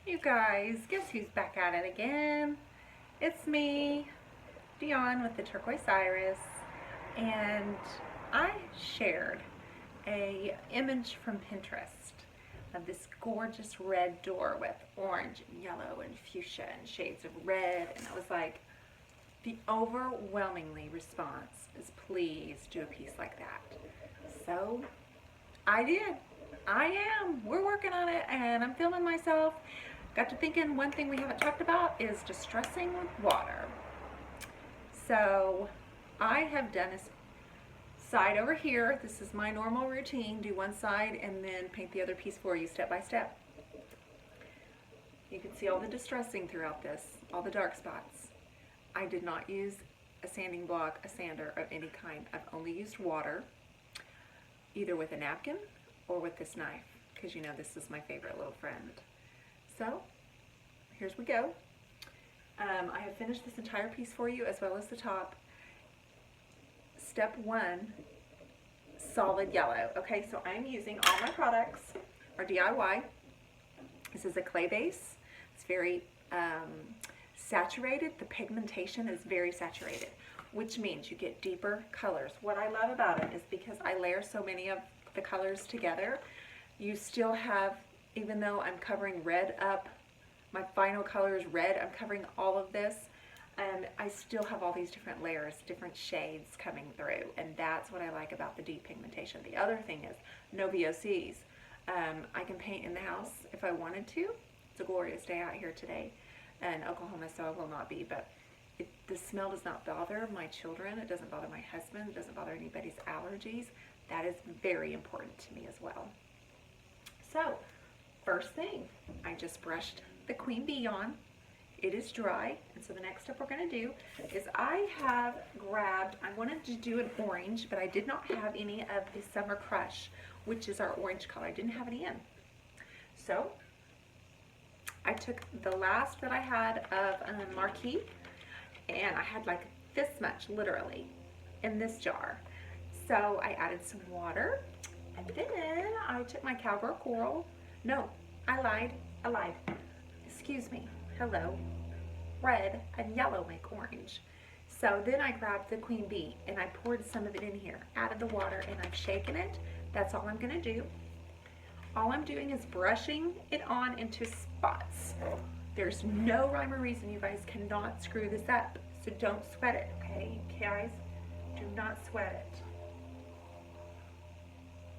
You guys, guess who's back at it again? It's me, Dion with the Turquoise Iris, and I shared a image from Pinterest of this gorgeous red door with orange and yellow and fuchsia and shades of red, and it was like the overwhelmingly response is please do a piece like that. So I did. I am. We're working on it and I'm filming myself. Got to thinking one thing we haven't talked about is distressing with water. So I have done this side over here. This is my normal routine. Do one side and then paint the other piece for you step by step. You can see all the distressing throughout this, all the dark spots. I did not use a sanding block, a sander of any kind. I've only used water, either with a napkin or with this knife, because you know this is my favorite little friend. So here's we go. I have finished this entire piece for you as well as the top. Step one, solid yellow. Okay, so I'm using all my products are DIY. This is a clay base. It's very saturated. The pigmentation is very saturated, which means you get deeper colors. What I love about it is because I layer so many of the colors together, you still have, even though I'm covering red up, my final color is red, I'm covering all of this, and I still have all these different layers, different shades coming through, and that's what I like about the deep pigmentation. The other thing is no VOCs. I can paint in the house if I wanted to. It's a glorious day out here today in Oklahoma, so I will not be, but the smell does not bother my children, it doesn't bother my husband, it doesn't bother anybody's allergies. That is very important to me as well. So, first thing, I just brushed the queen bee on. It is dry, and so the next step we're going to do is I have grabbed, I wanted to do an orange, but I did not have any of the Summer Crush, which is our orange color. I didn't have any in. So, I took the last that I had of Marquee, and I had like this much, literally, in this jar. So I added some water, and then I took my Cowgirl Coral. No, I lied. Excuse me. Hello. Red and yellow make orange. So then I grabbed the Queen Bee, and I poured some of it in here, added the water, and I've shaken it. That's all I'm going to do. All I'm doing is brushing it on into spots. There's no rhyme or reason you guys cannot screw this up, so don't sweat it, okay? Guys, do not sweat it.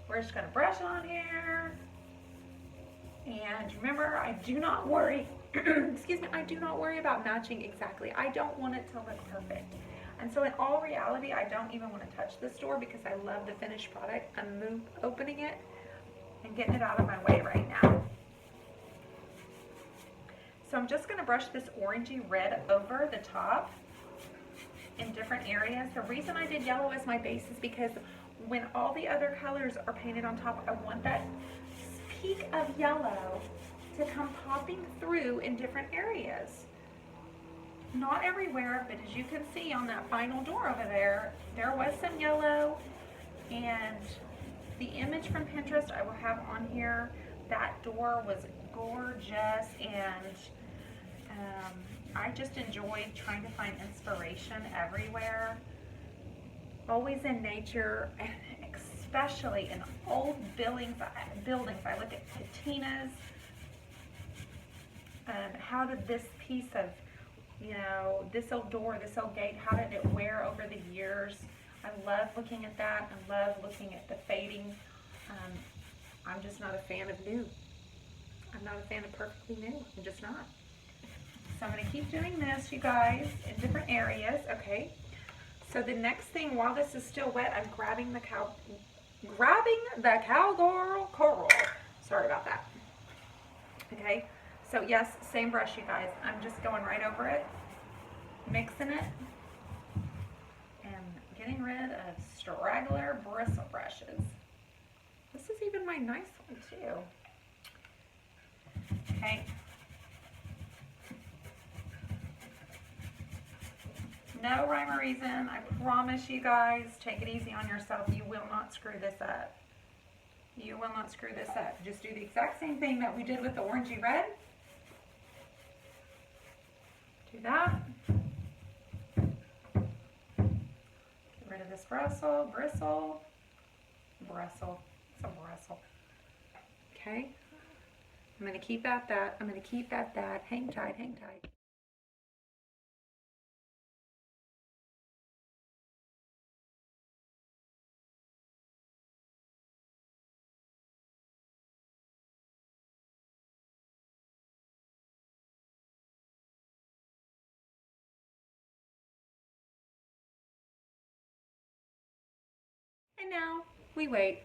We're just going to brush on here. And remember, I do not worry, excuse me, I do not worry about matching exactly. I don't want it to look perfect. And so in all reality, I don't even want to touch this door because I love the finished product. I'm opening it and getting it out of my way right now. So I'm just going to brush this orangey red over the top in different areas. The reason I did yellow as my base is because when all the other colors are painted on top, I want that peak of yellow to come popping through in different areas. Not everywhere, but as you can see on that final door over there, there was some yellow, and the image from Pinterest I will have on here, that door was gorgeous, and I just enjoyed trying to find inspiration everywhere. Always in nature, and especially in old buildings. I look at patinas. How did this piece of, you know, this old door, this old gate, how did it wear over the years? I love looking at that. I love looking at the fading. I'm just not a fan of new. I'm not a fan of perfectly new. I'm just not. So I'm going to keep doing this, you guys, in different areas. Okay. So the next thing, while this is still wet, I'm grabbing the Cowgirl Coral. Sorry about that. Okay, so yes, same brush, you guys. I'm just going right over it, mixing it, and getting rid of straggler bristle brushes. This is even my nice one too. Okay. No rhyme or reason. I promise you guys, take it easy on yourself. You will not screw this up. You will not screw this up. Just do the exact same thing that we did with the orangey red. Do that. Get rid of this bristle. It's a bristle. Okay. I'm going to keep at that. I'm going to keep at that. Hang tight, hang tight. And now we wait.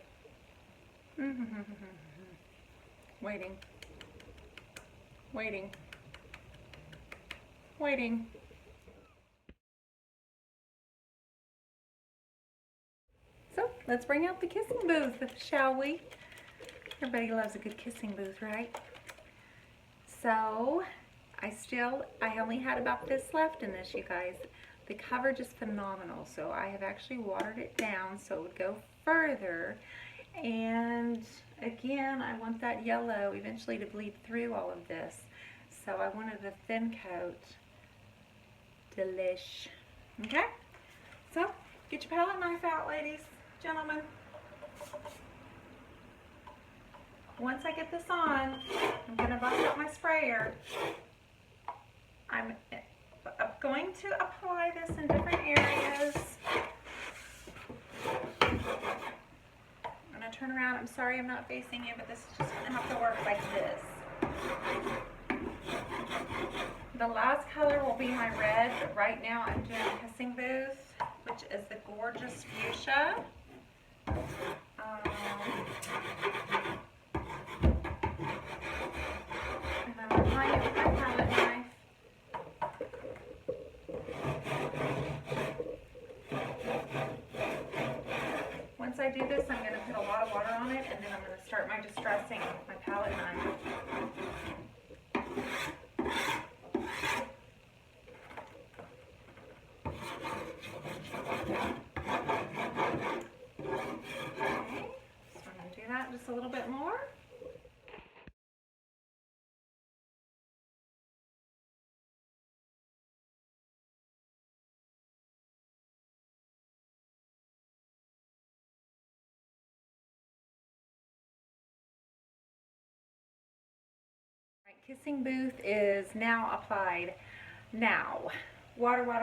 Waiting. Waiting. Waiting. So let's bring out the kissing booth, shall we? Everybody loves a good kissing booth, right? So I only had about this left in this, you guys. The coverage is phenomenal, so I have actually watered it down so it would go further. And again, I want that yellow eventually to bleed through all of this. So I wanted a thin coat. Delish. Okay? So, get your palette knife out, ladies, gentlemen. Once I get this on, I'm going to bust out my sprayer. I'm going to apply this in different areas. I'm going to turn around. I'm sorry I'm not facing you, but this is just going to have to work like this. The last color will be my red, but right now I'm doing Kissing Booth, which is the gorgeous fuchsia. And I'm applying it with my palette knife. Once I do this, I'm going to put a lot of water on it, and then I'm going to start my distressing with my palette knife. Just a little bit more. Right, Kissing Booth is now applied. Now, water, right?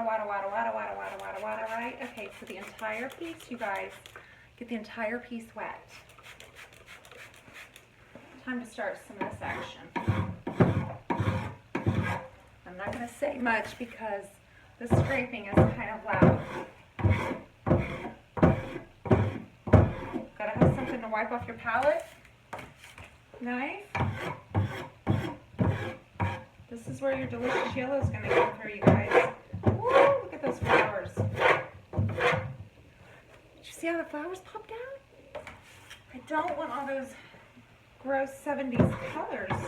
Okay, so the entire piece, you guys, get the entire piece wet. Time to start some of this action. I'm not going to say much because the scraping is kind of loud. Gotta have something to wipe off your palette. Knife. This is where your delicious yellow is going to come through, you guys. Woo, look at those flowers. Did you see how the flowers popped out? I don't want all those gross 70s colors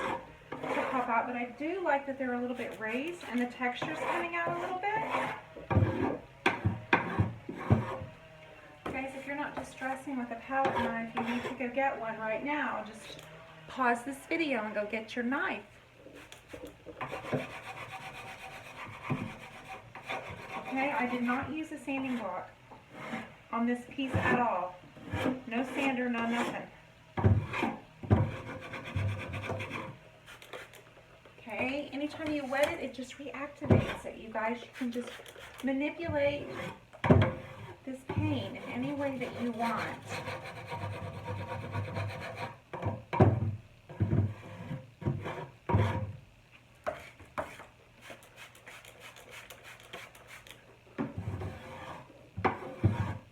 to pop out, but I do like that they're a little bit raised and the texture's coming out a little bit. Guys, if you're not distressing with a palette knife, you need to go get one right now. Just pause this video and go get your knife. Okay, I did not use a sanding block on this piece at all. No sander, no nothing. Okay, anytime you wet it, it just reactivates it. You guys, you can just manipulate this paint in any way that you want.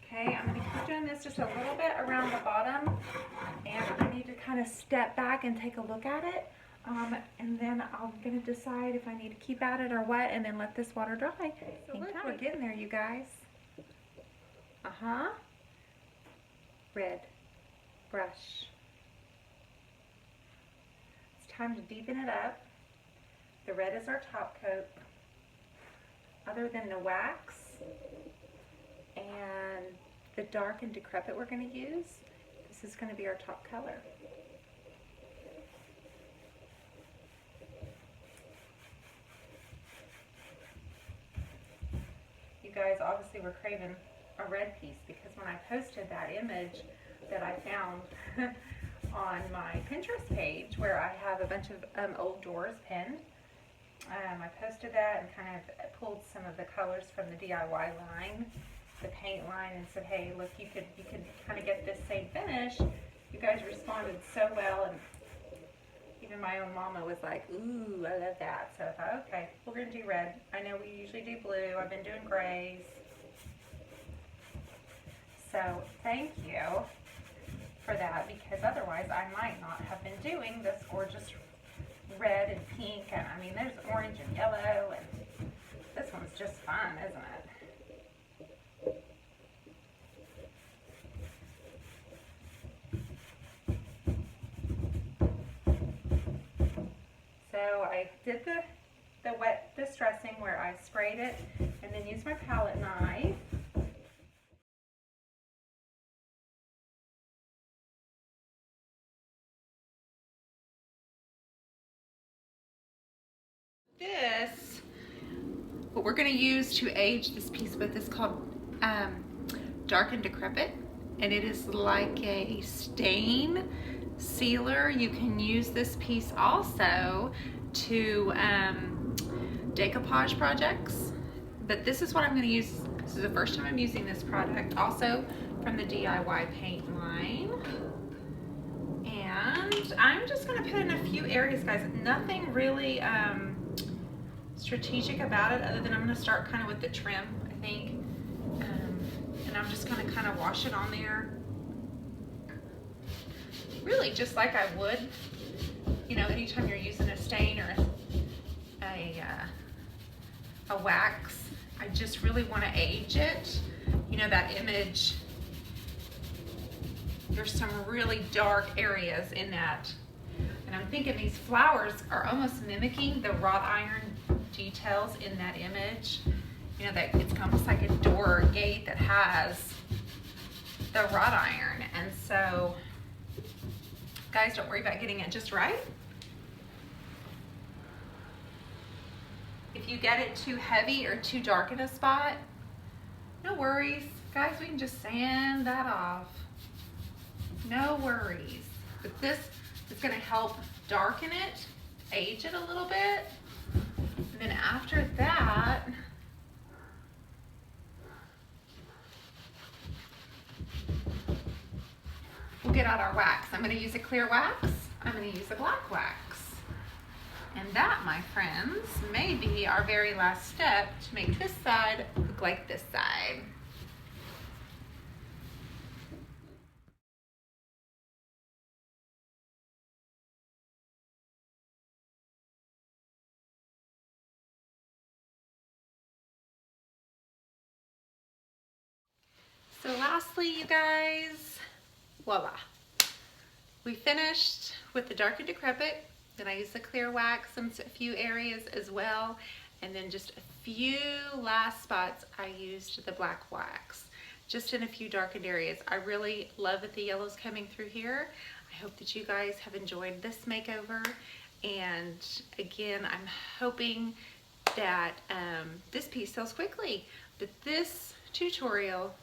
Okay, I'm going to keep doing this just a little bit around the bottom, and I need to kind of step back and take a look at it. And then I'm going to decide if I need to keep at it or what, and then let this water dry. So look, we're getting there, you guys. Red brush. It's time to deepen it up. The red is our top coat. Other than the wax and the dark and decrepit we're going to use, this is going to be our top color. guys obviously were craving a red piece, because when I posted that image that I found on my Pinterest page where I have a bunch of old drawers pinned, I posted that and kind of pulled some of the colors from the DIY line, the paint line, and said, hey, look, you could kind of get this same finish. You guys responded so well, and even my own mama was like, ooh, I love that. So I thought, okay, we're going to do red. I know we usually do blue. I've been doing grays. So thank you for that, because otherwise I might not have been doing this gorgeous red and pink. And I mean, there's orange and yellow, and this one's just fun, isn't it? So I did the wet distressing where I sprayed it and then used my palette knife. What we're going to use to age this piece with is called Dark and Decrepit, and it is like a stain sealer. You can use this piece also to decoupage projects, but this is what I'm going to use. This is the first time I'm using this product, also from the DIY paint line. And I'm just going to put in a few areas, guys. Nothing really strategic about it, other than I'm going to start kind of with the trim, I think. And I'm just going to kind of wash it on there. Really just like I would, you know, anytime you're using a stain or a wax. I just really want to age it. You know, that image, there's some really dark areas in that. And I'm thinking these flowers are almost mimicking the wrought iron details in that image. You know, that it's almost like a door or gate that has the wrought iron. And so, guys, don't worry about getting it just right. If you get it too heavy or too dark in a spot, no worries. Guys, we can just sand that off. No worries. But this is going to help darken it, age it a little bit. And then after that, we'll get out our wax. I'm going to use a clear wax. I'm going to use a black wax. And that, my friends, may be our very last step to make this side look like this side. So lastly, you guys, voila. We finished with the Dark and Decrepit. Then I used the clear wax in a few areas as well. And then just a few last spots, I used the black wax, just in a few darkened areas. I really love that the yellow's coming through here. I hope that you guys have enjoyed this makeover. And again, I'm hoping that this piece sells quickly. But this tutorial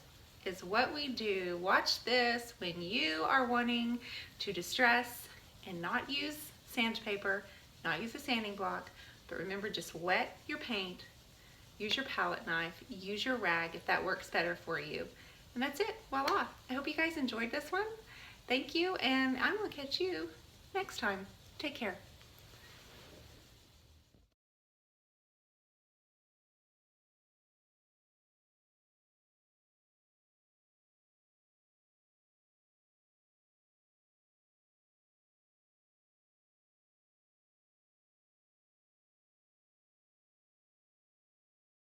is what we do. Watch this when you are wanting to distress and not use sandpaper, not use a sanding block, but remember, just wet your paint, use your palette knife, use your rag if that works better for you. And that's it, voila. I hope you guys enjoyed this one. Thank you, and I'm gonna catch you next time. Take care.